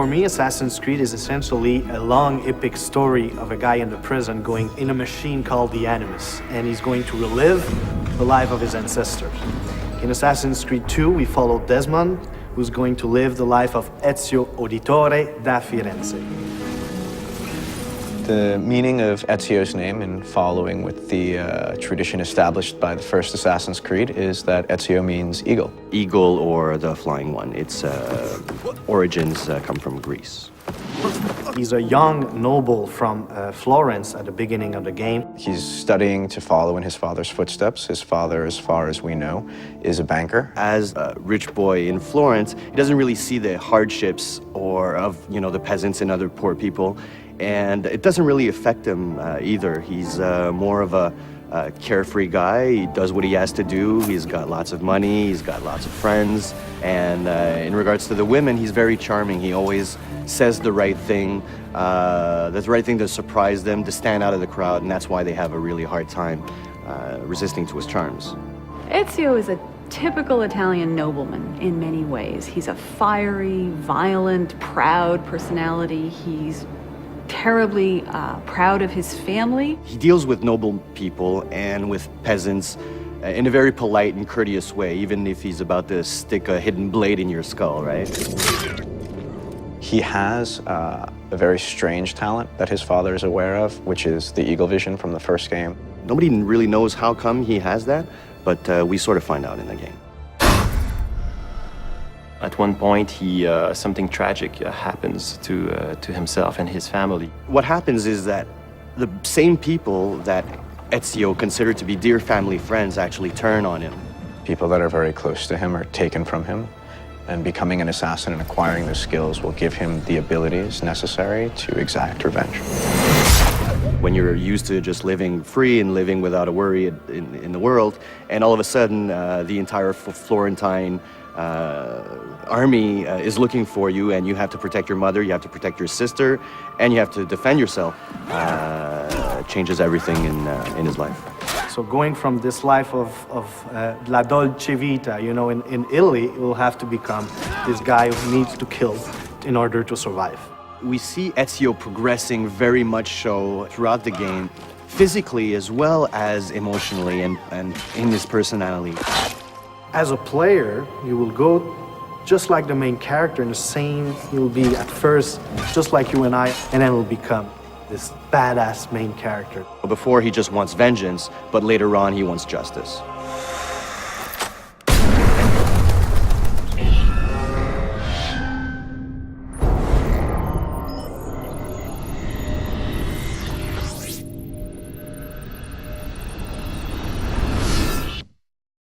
For me, Assassin's Creed is essentially a long, epic story of a guy in the prison going in a machine called the Animus, and he's going to relive the life of his ancestors. In Assassin's Creed 2, we follow Desmond, who's going to live the life of Ezio Auditore da Firenze. The meaning of Ezio's name, in following with the tradition established by the first Assassin's Creed, is that Ezio means eagle. Eagle, or the flying one. Its origins come from Greece. He's a young noble from Florence at the beginning of the game. He's studying to follow in his father's footsteps. His father, as far as we know, is a banker. As a rich boy in Florence, he doesn't really see the hardships of the peasants and other poor people. And it doesn't really affect him either. He's more of a carefree guy. He does what he has to do. He's got lots of money. He's got lots of friends. And in regards to the women, he's very charming. He always says the right thing. The right thing to surprise them, to stand out of the crowd. And that's why they have a really hard time resisting to his charms. Ezio is a typical Italian nobleman in many ways. He's a fiery, violent, proud personality. He's terribly proud of his family. He deals with noble people and with peasants in a very polite and courteous way, even if he's about to stick a hidden blade in your skull, right? He has a very strange talent that his father is aware of, which is the eagle vision from the first game. Nobody really knows how come he has that, but we sort of find out in the game. At one point, something tragic happens to himself and his family. What happens is that the same people that Ezio considered to be dear family friends actually turn on him. People that are very close to him are taken from him, and becoming an assassin and acquiring those skills will give him the abilities necessary to exact revenge. When you're used to just living free and living without a worry in the world, and all of a sudden the entire Florentine army is looking for you, and you have to protect your mother, you have to protect your sister, and you have to defend yourself, changes everything in his life. So going from this life of la dolce vita, in Italy, it will have to become this guy who needs to kill in order to survive. We see Ezio progressing very much so throughout the game, physically as well as emotionally and in his personality. As a player, you will go just like the main character, in the same, you'll be at first just like you and I, and then will become this badass main character. Before he just wants vengeance, but later on he wants justice.